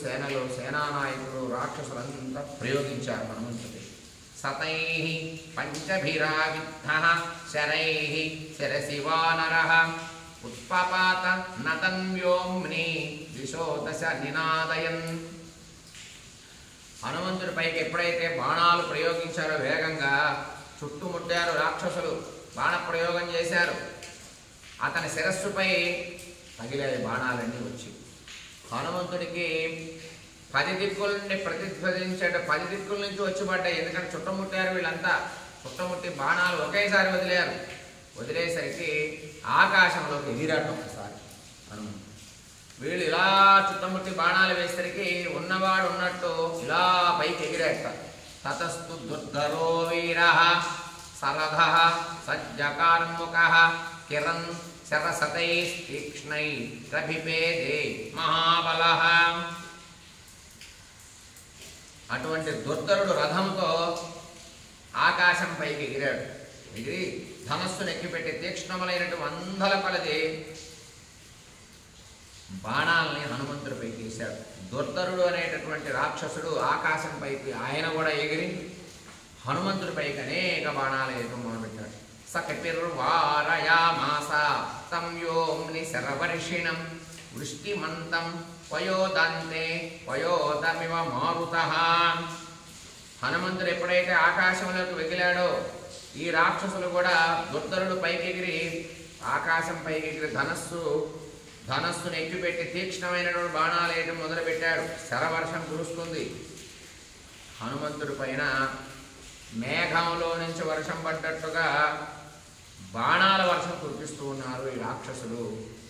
సేనానాయకులు రాక్షసులంతా ప్రయోగించారు హనుమంతుడి. సతైః పంచభిరావిద్ధః శరైః శిరసి వానరః ఉత్పపాత నతన్వ్యోమ్ని దిశోదశ నినాదయన్. హనుమంతుడి పైకి ఎప్పుడైతే బాణాలు ప్రయోగించారో వేగంగా చుట్టుముట్టారు రాక్షసులు. బాణ ప్రయోగం చేశారు. అతని శిరస్సుపై తగిలే బాణాలన్నీ వచ్చి హనుమంతుడికి 10 దిక్కుల నుండి ప్రతిధ్వనించేట 10 దిక్కుల నుంచి వచ్చి పడ్డాయి. ఎందుకంటే చుట్టముట్టారు వీళ్ళంతా. చుట్టముట్టి బాణాలు ఒకేసారి వదిలేరు. వదిలేసరికి ఆకాశంలోకి ఎగిరాడు ఒకసారి హనుమంతుడు. వీళ్ళు ఇలా చుట్టముట్టి బాణాలు వేసరికి ఉన్నవాడు ఉన్నట్టు ఇలా పైకి ఎగిరాట. తతస్తు దుర్ధరో వీరః సరథః సజ్జకార్ముకః కిరణ్ శరసతైస్తీక్ష్ణై రభిపేదే మహాబలః. అటువంటి దుర్ధరుడు రథంతో ఆకాశం పైకి ఎగిరాడు. ఎగిరి ధనస్సును ఎక్కిపెట్టి తీక్ష్ణములైనటువంటి 100ల కొలది బాణాలని హనుమంతుడి పైకి వేశాడు. దుర్ధరుడు అనేటటువంటి రాక్షసుడు ఆకాశం పైకి ఆయన కూడా ఎగిరి హనుమంతుడి పైకి అనేక బాణాలు వేయడం మొదలుపెట్టాడు. సకపిర్వారయామాస తం వ్యోమ్ని శరవర్షిణం వృష్టిమంతం పయోదంతే పయోదమివ మారుతః. హనుమంతుడు ఎప్పుడైతే ఆకాశంలోకి వెగిలాడో ఈ రాక్షసులు కూడా దుర్ధరుడు పైకెగిరి ఆకాశం పైకెగిరి ధనస్సును ఎక్కిపెట్టి తీక్ష్ణమైనటువంటి బాణాలు వేయడం మొదలుపెట్టాడు. శరవర్షం కురుస్తుంది. హనుమంతుడి పైన మేఘంలో నుంచి వర్షం పడ్డట్టుగా బాణాల వర్షం కురిపిస్తూ ఉన్నారు ఈ రాక్షసులు.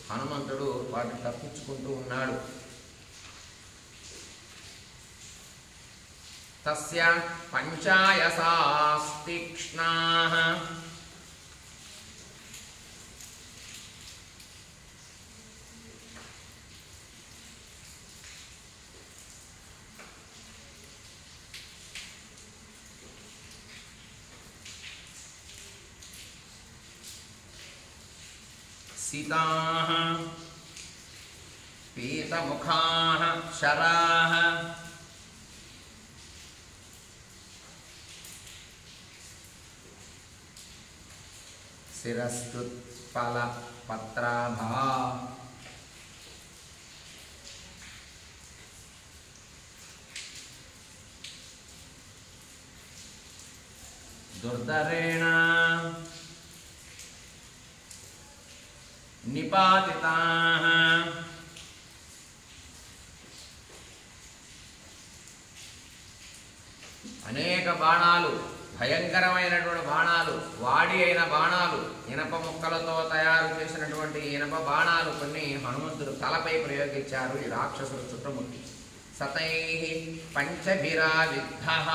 హనుమంతుడు వాటిని తప్పించుకుంటూ ఉన్నాడు. తస్య పంచాయసాస్తిక్ష్ణాః సితాః పీతముఖాః శరాః శిరస్తుత్పలపత్రాభా దుర్ధరేణ నిపాతితాః అనేక బాణాలు, భయంకరమైనటువంటి బాణాలు, వాడి అయిన బాణాలు, ఇనప ముక్కలతో తయారు చేసినటువంటి ఇనప బాణాలు కొన్ని హనుమంతుడు తలపై ప్రయోగించారు ఈ రాక్షసులు చుట్టుముట్టి. సతైః పంచభిరావిద్ధః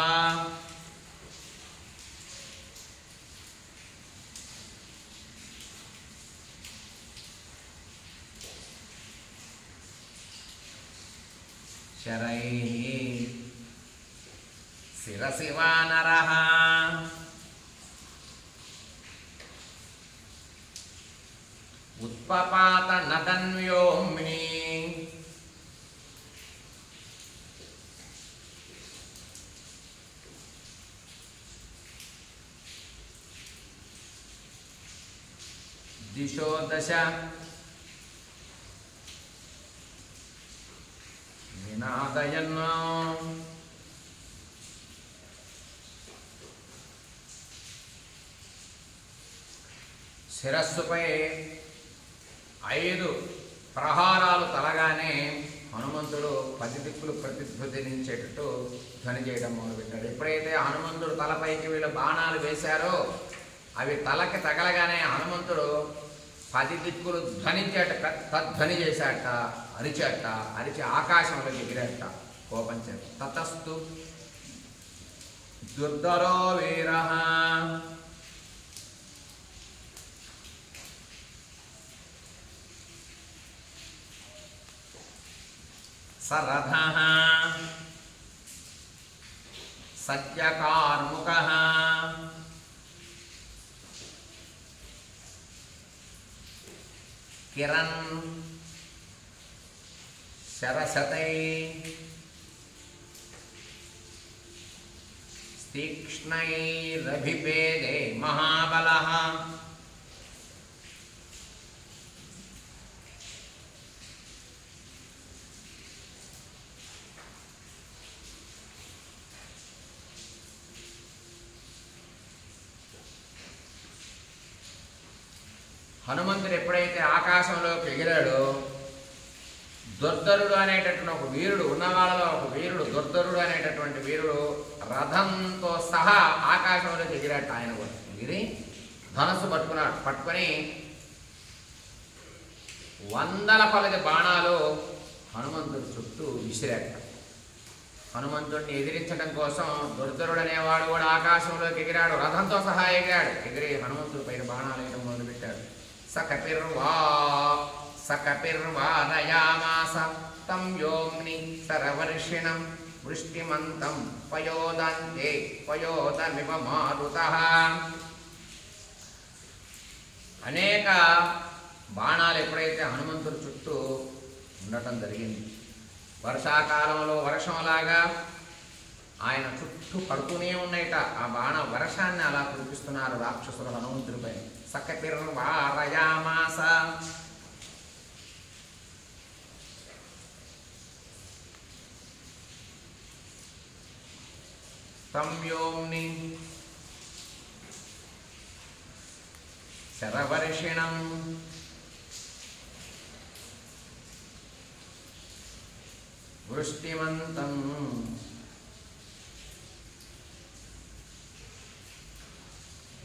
శరైః శిరసి వానరః ఉత్పపాత నదన్వ్యోమ్ని దిశో దశ వినాదయన్ శిరస్సుపై 5 ప్రహారాలు తలగానే హనుమంతుడు 10 దిక్కులు ప్రతిధ్వనించేటట్టు ధ్వని చేయడం మొదలుపెట్టాడు. ఎప్పుడైతే హనుమంతుడు తలపైకి వీళ్ళు బాణాలు వేశారో అవి తలకి తగలగానే హనుమంతుడు 10 దిక్కులు ధ్వనించేట తధ్వని చేశాట, అరిచాట. అరిచి ఆకాశంలో ఎగిరాట కోపం చేత. తతస్తు దుర్ధరో వీరః సరథః సత్యకార్ముకః కిరణ్ శరశతై తీక్ష్ణైరభిపేదే మహాబలః హనుమంతుడు ఎప్పుడైతే ఆకాశంలోకి ఎగిరాడో దుర్ధరుడు అనేటటువంటి ఒక వీరుడు, ఉన్నవాళ్ళలో ఒక వీరుడు, దుర్ధరుడు అనేటటువంటి వీరుడు రథంతో సహా ఆకాశంలోకి ఎగిరాట. ఆయన కూడా ఎగిరి ధనస్సు పట్టుకొని 100 కొలది బాణాలు హనుమంతుడి చుట్టూ విసిరాట. హనుమంతుడిని ఎదిరించడం కోసం దుర్ధరుడు అనేవాడు కూడా ఆకాశంలోకి ఎగిరాడు, రథంతో సహా ఎగిరాడు. ఎగిరి హనుమంతుడి పైన బాణాలు వేయడం మొదలుపెట్టాడు. సకపిర్వారయామాస తం వ్యోమ్ని శరవర్షిణం వృష్టిమంతం పయోదంతే పయోదమివ మారుతః. అనేక బాణాలు ఎప్పుడైతే హనుమంతుడి చుట్టూ ఉండటం జరిగింది, వర్షాకాలంలో వర్షంలాగా ఆయన చుట్టూ పడుతూనే ఉన్నాయట. ఆ బాణ వర్షాన్ని అలా కురిపిస్తున్నారు రాక్షసులు హనుమంతుడిపై. సకపిర్వారయామాస సంయోమ్ని శరవర్షిణం వృష్టిమంతం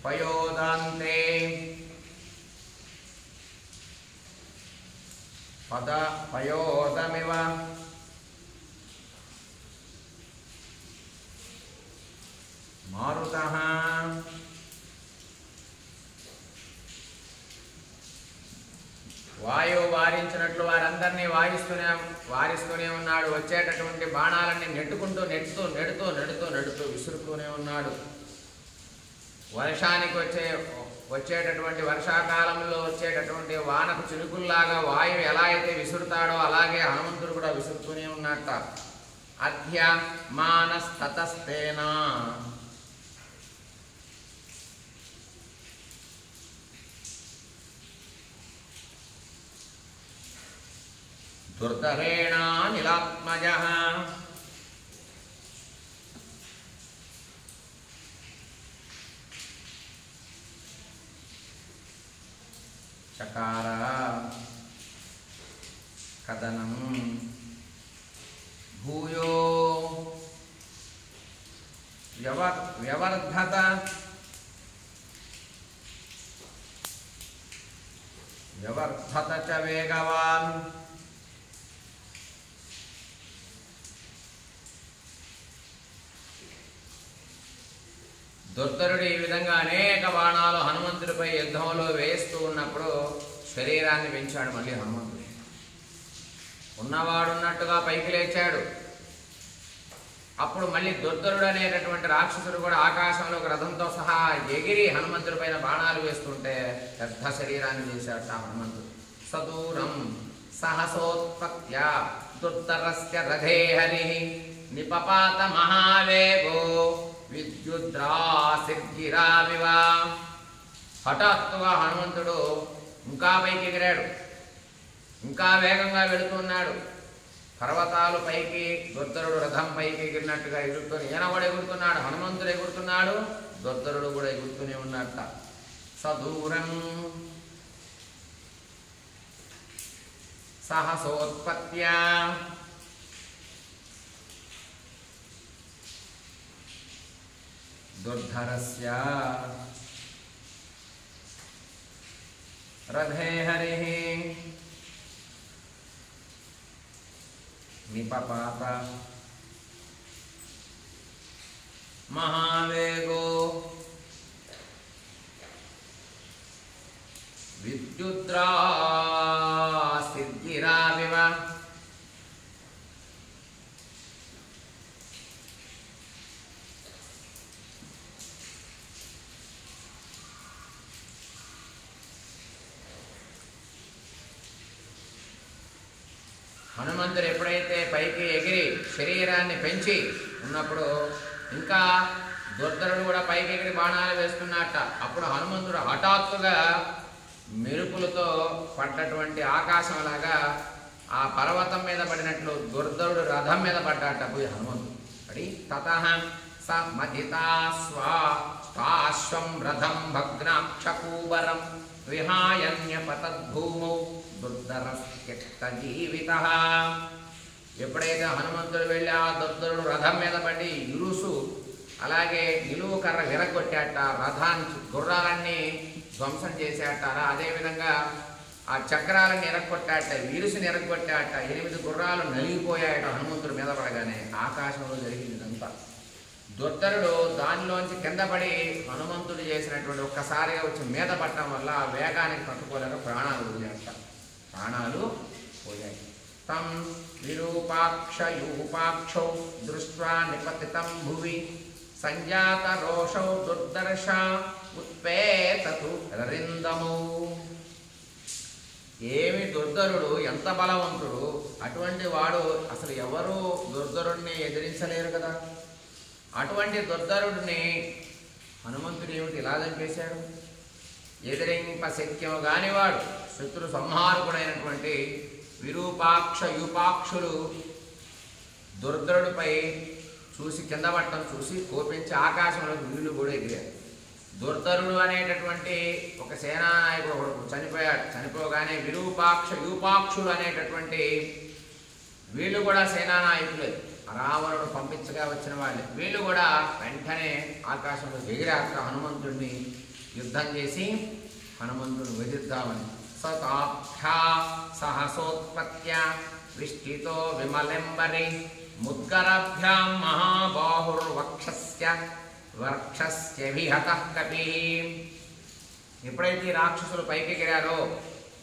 పయోదాంతే పయోదమివ మారుతః వాయువు వారించినట్లు వారందరినీ వారిస్తూనే ఉన్నాడు. వచ్చేటటువంటి బాణాలన్నీ నెడుతూ విసురుతూనే ఉన్నాడు. వర్షానికి వచ్చేటటువంటి వర్షాకాలంలో వచ్చేటటువంటి వానకు చినుకుల్లాగా వాయువు ఎలా అయితే విసురుతాడో అలాగే హనుమంతుడు కూడా విసురుతూనే ఉన్నట్ట. అధ్య మానస్తతస్తేనా దుర్ధరేణా నిలాత్మజః చకార కదనం భూయో వ్యవర్ధత చ వేగవాన్. దుర్ధరుడు ఈ విధంగా అనేక బాణాలు హనుమంతుడిపై యుద్ధంలో వేస్తూ ఉన్నప్పుడు శరీరాన్ని పెంచాడు. మళ్ళీ హనుమంతుడు ఉన్నవాడున్నట్టుగా పైకి లేచాడు. అప్పుడు మళ్ళీ దుర్ధరుడు అనేటటువంటి రాక్షసుడు కూడా ఆకాశంలోకి రథంతో సహా ఎగిరి హనుమంతుడి పైన బాణాలు వేస్తుంటే పెద్ద శరీరాన్ని చేశాడు ఆ హనుమంతుడు. సదూరం సహసోత్పత్య దుర్ధరస్య రథే హరి నిపపాత మహావేగో విద్యుద్రాసిర్గిరావివ. హఠాత్తుగా హనుమంతుడు ఇంకా పైకి ఎగిరాడు. ఇంకా వేగంగా వెళుతున్నాడు. పర్వతాలు పైకి దుర్ధరుడు రథం పైకి ఎగిరినట్టుగా ఎగురుతూనే ఈయన కూడా ఎగురుతున్నాడు. హనుమంతుడు ఎగురుతున్నాడు, దుర్ధరుడు కూడా ఎగురుతూనే ఉన్నట్ట. సదూరం సహసోత్పత్య దుర్ధరస్య రథే హరిః నిపపాత మహావేగో విద్యుద్రాసిర్గిరావివ. హనుమంతుడు ఎప్పుడైతే పైకి ఎగిరి శరీరాన్ని పెంచి ఉన్నప్పుడు ఇంకా దుర్ధరుడు కూడా పైకి ఎగిరి బాణాలు వేస్తున్నట్ట. అప్పుడు హనుమంతుడు హఠాత్తుగా మెరుపులతో పడ్డటువంటి ఆకాశంలాగా ఆ పర్వతం మీద పడినట్లు దుర్ధరుడు రథం మీద పడ్డాట పోయి హనుమంతుడు పడి తతః స మదితాశ్వం రథం భగ్నాక్షకూబరం విహాయన్యపతద్భూమౌ దుర్ధరస్త్యక్తజీవితః. ఎప్పుడైతే హనుమంతుడు వెళ్ళి ఆ దుర్ధరుడు రథం మీద పడి ఇరుసు అలాగే నిలువు కర్ర విరగొట్టాట. రథాన్ని గుర్రాలన్నీ ధ్వంసం చేశాట. అదేవిధంగా ఆ చక్రాలను ఎరగొట్టాట, ఇరుసుని ఎరగొట్టాట. 8 గుర్రాలు నలిగిపోయాయట హనుమంతుడి మీద పడగానే. ఆకాశంలో జరిగిందంతా. దుర్ధరుడు దానిలోంచి కింద పడి హనుమంతుడు చేసినటువంటి ఒక్కసారిగా వచ్చి మీద పట్టడం వల్ల ఆ వేగానికి తట్టుకోలేక ప్రాణాలు పోయాయి. తం విరూపాక్షయూపాక్షౌ దృష్ట్వా నిపతితం భువి సంజాత రోషౌ దుర్దర్శ ఉత్పేతతు రరిందమౌ. ఏమి దుర్ధరుడు ఎంత బలవంతుడు! అటువంటి వాడు అసలు ఎవరు దుర్ధరుణ్ణి ఎదిరించలేరు కదా. అటువంటి దుర్ధరుడిని హనుమంతుడు ఏమిటి ఇలా చంపేశాడు? ఎదిరింప శక్యము గానివాడు శత్రు సంహారకుడైనటువంటి విరూపాక్ష యూపాక్షులు దుర్ధరుడిపై చూసి కింద పట్టడం చూసి కోపించి ఆకాశంలో వీళ్ళు కూడా ఎగిరారు. దుర్ధరుడు అనేటటువంటి ఒక సేనానాయకుడు ఒకడు చనిపోయాడు. చనిపోగానే విరూపాక్ష యూపాక్షులు అనేటటువంటి వీళ్ళు కూడా సేనానాయకులే, రావణుడు పంపించగా వచ్చిన వాళ్ళే. వీళ్ళు కూడా వెంటనే ఆకాశంలో ఎగిరాక హనుమంతుడిని యుద్ధం చేసి హనుమంతుడిని వధిద్దామని సతాభ్యా సహసోత్పత్య విష్టితో విమలంబరి ముద్గరాభ్యాం మహాబాహుర్వక్షస్య వక్షస్యభిహతః కపిః. ఎప్పుడైతే రాక్షసులు పైకి ఎగిరారో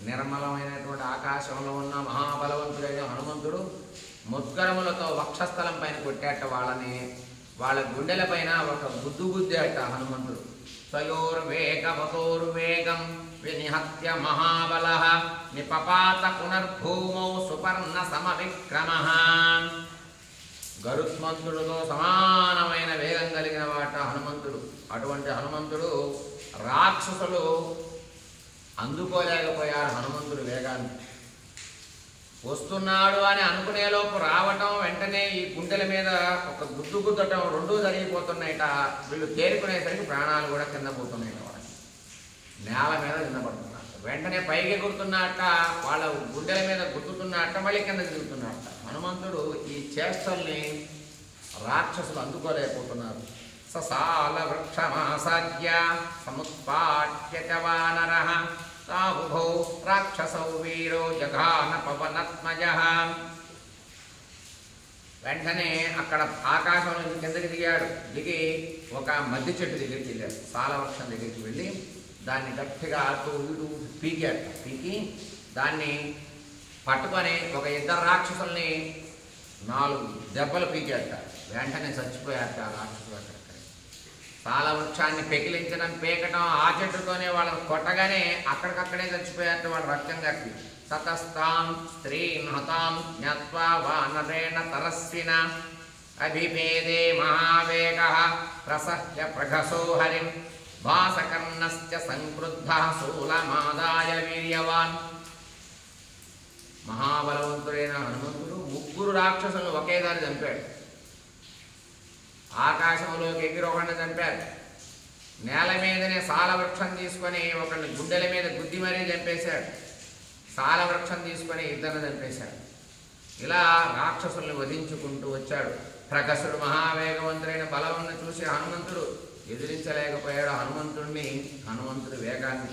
నిర్మలమైనటువంటి ఆకాశంలో ఉన్న మహాబలవంతుడైన హనుమంతుడు ముద్గరములతో వక్షస్థలం పైన కొట్టాట వాళ్ళని. వాళ్ళ గుండెల పైన ఒక గుద్దు గుద్దాట హనుమంతుడు. తయోర్వేగవతోర్వేగం వినిహత్య మహాబలః నిపపాత పునర్భూమౌ సుపర్ణ సమవిక్రమః. గరుత్మంతుడితో సమానమైన వేగం కలిగిన వాట హనుమంతుడు. అటువంటి హనుమంతుడు రాక్షసులు అందుకోలేకపోయారు హనుమంతుడు వేగాన్ని. వస్తున్నాడు అని అనుకునేలోపు రావటం, వెంటనే ఈ గుండెల మీద ఒక గుద్దు గుద్దటం రెండూ జరిగిపోతున్నాయట. వీళ్ళు తేరుకునేసరికి ప్రాణాలు కూడా కింద పోతున్నాయి. వాళ్ళకి నేల మీద కింద పడుతున్నారు. వెంటనే పైకి ఎగురుతున్నట్ట, వాళ్ళ గుండెల మీద గుద్దుతున్నట్ట, మళ్ళీ కింద దిగుతున్నట్ట. హనుమంతుడు ఈ చేష్టల్ని రాక్షసులు అందుకోలేకపోతున్నారు. ససాల వృక్షమాసాద్య సముత్పాట్య చ వానరః తావుభౌ రాక్షసౌ వీరో జఘాన పవనత్మజః. వెంటనే అక్కడ ఆకాశం నుంచి కిందకి దిగాడు. దిగి ఒక మద్ది చెట్టు దగ్గరికి వెళ్ళాడు. సాలవృక్షం దగ్గరికి వెళ్ళి దాన్ని గట్టిగా అటు ఇటు పీకాడు. పీకి దాన్ని పట్టుకొని ఒక ఇద్దరు రాక్షసుల్ని 4 దెబ్బలు పీకాట. వెంటనే చచ్చిపోయాట ఆ రాక్షసులు. అక్కడిక్కడ సాలవృక్షాన్ని పెకిలించడం, పీకటం, ఆ చెట్టుతోనే వాళ్ళని కొట్టగానే అక్కడికక్కడే చచ్చిపోయాట. వాళ్ళు రక్తం కట్టి తతస్తాం స్త్రీన్ హతాం జ్ఞాత్వా వానరేణ తరస్విన అభిపేదే మహావేగః ప్రసహ్య ప్రఘసో హరిం భాసకర్ణశ్చ సంక్రుద్ధః శూలమాదాయ వీర్యవాన్. మహాబలవంతుడైన హనుమంతుడు 3 రాక్షసులను ఒకేసారి చంపాడు. ఆకాశంలోకి ఎగిరి ఒకరిని చంపాడు. నేల మీదనే సాలవృక్షం తీసుకొని ఒకరిని గుండెల మీద గుద్ది మరీ చంపేశాడు. సాలవృక్షం తీసుకొని ఇద్దరిని చంపేశాడు. ఇలా రాక్షసుల్ని వధించుకుంటూ వచ్చాడు. ప్రకసుడు మహావేగవంతుడైన బలమును చూసి హనుమంతుడు ఎదిరించలేకపోయాడు హనుమంతుడి వేగాన్ని.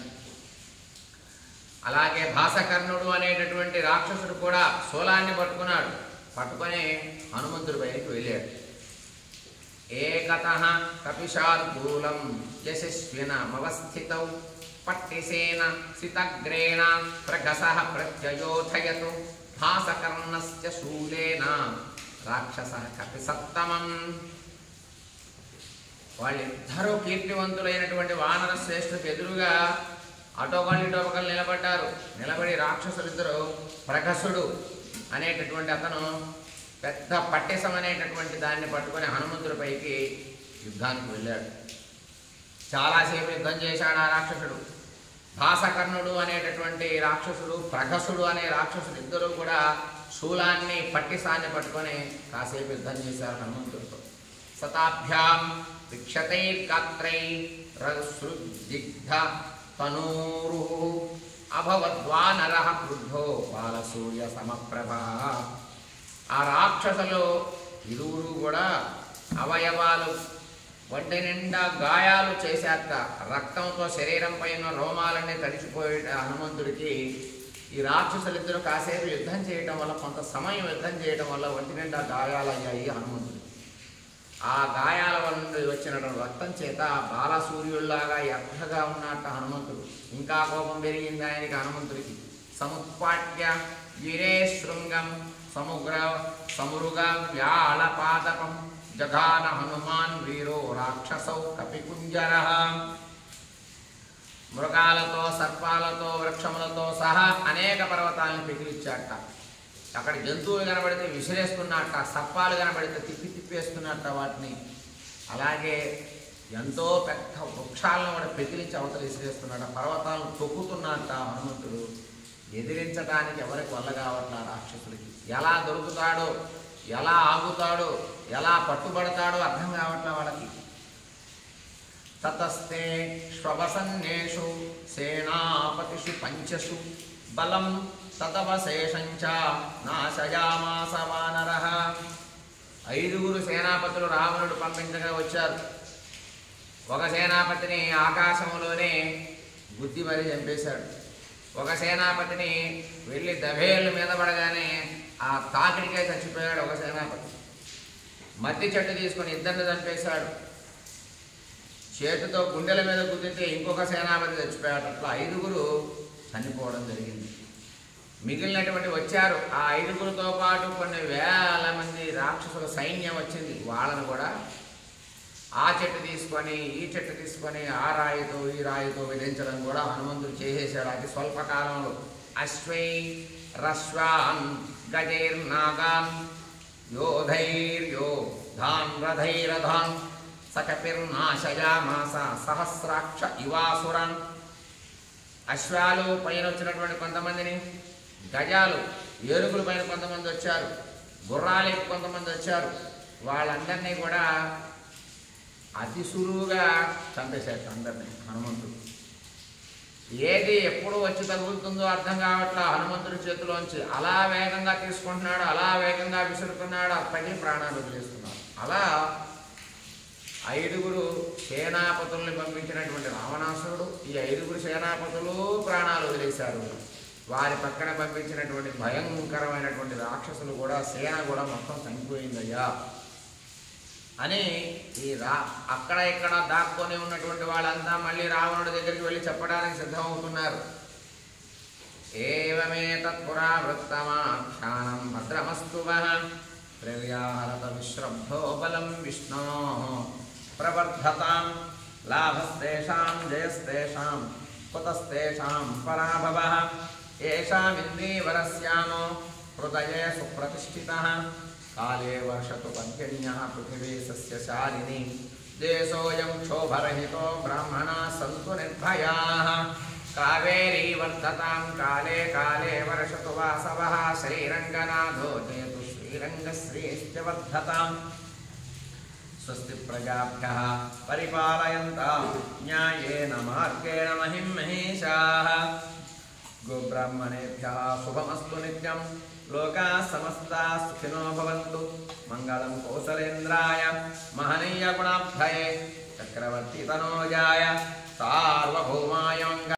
అలాగే భాసకర్ణుడు అనేటటువంటి రాక్షసుడు కూడా శూలాన్ని పట్టుకున్నాడు. పట్టుకొని హనుమంతుడి పైకి వెళ్ళాడు. ఏకతః కపిశార్దూలం యశస్వినమవస్థితౌ పట్టిసేన సితగ్రేణ ప్రఘసః ప్రత్యయోధయతు భాసకర్ణస్య శూలేన రాక్షసః కపిసత్తమం. వాళ్ళిద్దరూ కీర్తివంతులైనటువంటి వానర శ్రేష్ఠులకు ఎదురుగా అటోకళ్ళు ఇటోకళ్ళు నిలబడ్డారు. నిలబడి రాక్షసులిద్దరూ ప్రఘసుడు అనేటటువంటి అతను పెద్ద పట్టిసం అనేటటువంటి దాన్ని పట్టుకొని హనుమంతుడి పైకి యుద్ధానికి వెళ్ళాడు. చాలాసేపు యుద్ధం చేశాడు ఆ రాక్షసుడు. భాసకర్ణుడు అనేటటువంటి రాక్షసుడు, ప్రఘసుడు అనే రాక్షసుడు ఇద్దరూ కూడా శూలాన్ని పట్టిసాన్ని పట్టుకొని కాసేపు యుద్ధం చేశారు హనుమంతుడితో. శతాభ్యాం విక్షతైర్గాత్రైరసృదిగ్ధ తనూరు అభవద్వానరః క్రుద్ధో బాలసూర్య సమప్రభ. ఆ రాక్షసులు ఇరువురు కూడా అవయవాలు ఒంటి నిండా గాయాలు చేశాక రక్తంతో శరీరం పైన రోమాలన్నీ తడిచిపోయే హనుమంతుడికి ఈ రాక్షసులిద్దరూ కాసేపు యుద్ధం చేయటం వల్ల, కొంత సమయం యుద్ధం చేయటం వల్ల ఒంటి నిండా గాయాలయ్యాయి హనుమంతుడికి. ఆ గాయాల వల్ల వచ్చినటువంటి రక్తం చేత బాలసూర్యుల్లాగా ఎర్రగా ఉన్నట్టు హనుమంతుడు. ఇంకా కోపం పెరిగింది ఆయనకి హనుమంతుడికి. సముత్పాట్య గిరే శృంగం సమురుగ వ్యాళపాదపం జఘాన హనుమాన్ వీరో రాక్షసౌ కపికుంజరః. మృగాలతో, సర్పాలతో, వృక్షములతో సహా అనేక పర్వతాలను పెకిలిచ్చాట. అక్కడ జంతువులు కనబడితే విసిరేస్తున్నట్ట, సర్పాలు కనబడితే తిప్పేస్తున్నట్ట వాటిని. అలాగే ఎంతో పెద్ద వృక్షాలను కూడా పెకిలించి అవతల విసిరేస్తున్నాడు, పర్వతాలను తొక్కుతున్నట్ట హనుమంతుడు. ఎదిరించడానికి ఎవరికి వల్ల కావట్లా రాక్షసులకి. ఎలా దొరుకుతాడో, ఎలా ఆగుతాడో, ఎలా పట్టుబడతాడో అర్థం కావట్లా వాళ్ళకి. తతస్తే శ్వవసన్నేషు సేనాపతిషు పంచషు బలం తదవశేషంచ నాశయామాస వానరః. 5 సేనాపతులు రావణుడు పంపించగా వచ్చారు. ఒక సేనాపతిని ఆకాశంలోనే గుద్ది మరీ చంపేశాడు. ఒక సేనాపతిని వెళ్ళి దభేళ్ళ మీద పడగానే ఆ తాకిడికే చచ్చిపోయాడు ఒక సేనాపతి. మద్ది చెట్టు తీసుకొని 2 చంపేశాడు. చేతితో గుండెల మీద గుద్దితే ఇంకొక సేనాపతి చచ్చిపోయాడు. అట్లా 5 చనిపోవడం జరిగింది. మిగిలినటువంటి వచ్చారు. ఆ 5తో పాటు కొన్ని వేల మంది రాక్షసుల సైన్యం వచ్చింది. వాళ్ళను కూడా ఆ చెట్టు తీసుకొని ఈ చెట్టు తీసుకొని ఆ రాయితో ఈ రాయితో విధించడం కూడా హనుమంతుడు చేసేశాడు అతి స్వల్పకాలంలో. అశ్వై రశ్వాన్ గజైర్నాగాన్ యోధైర్యోధాన్ రథైరథాన్ సకపిర్నాశయామాస సహస్రాక్ష ఇవాసురాన్. అశ్వాలు పైన వచ్చినటువంటి కొంతమందిని, గజాలు ఏనుగుల పైన కొంతమంది వచ్చారు, గుర్రాలకి కొంతమంది వచ్చారు. వాళ్ళందరినీ కూడా అతి సులువుగా చంపేశాడు అందరినీ హనుమంతుడు. ఏది ఎప్పుడు వచ్చి తగులుతుందో అర్థం కావట్లా హనుమంతుడి చేతిలోంచి. అలా వేగంగా తీసుకుంటున్నాడు, అలా వేగంగా విసురుతున్నాడు, పది ప్రాణాలు వదిలేస్తున్నాడు. అలా 5 సేనాపతుల్ని పంపించినటువంటి రావణాసురుడు ఈ 5 సేనాపతులు ప్రాణాలు వదిలేశారు. వారి పక్కన పంపించినటువంటి భయంకరమైనటువంటి రాక్షసులు కూడా, సేన కూడా మొత్తం చనిపోయిందయ్యా అని అక్కడ ఇక్కడ దాక్కొని ఉన్నటువంటి వాళ్ళంతా మళ్ళీ రావణుడి దగ్గరికి వెళ్ళి చెప్పడానికి సిద్ధమవుతున్నారు. ఏవమే తత్పురావృత్తమాఖ్యానం భద్రమస్తు వః ప్రవ్యాహరత విశ్రబ్ధో బలం విష్ణో ప్రవర్ధతాం లాభస్తేషాం జయస్తేషాం కుతస్తేషాం పరాభవః ఏషామిందీవరస్యామో హృదయే సుప్రతిష్ఠితః కాలే వర్షతు పద్యన్యః పృథివీ సస్యశాలిని దేశోయం క్షోభరహితో బ్రాహ్మణాః సంతు నిర్భయాః కావేరీ వర్ధతాం కాలే కాలే వర్షతు వాసవః శ్రీరంగనాథో జయతు శ్రీరంగశ్రీశ్చ వర్ధతాం స్వస్తి ప్రజాభ్యః పరిపాలయంతాం న్యాయేన మార్గేణ మహిం మహేశాః గోబ్రాహ్మణేభ్యः శుభమస్తు నిత్యం లోకాः సమస్తాः సుఖినో భవంతు మంగళం కౌసలేంద్రాయ మహనీయ గుణాబ్ధయే చక్రవర్తి తనోజాయ సార్వభౌమాయ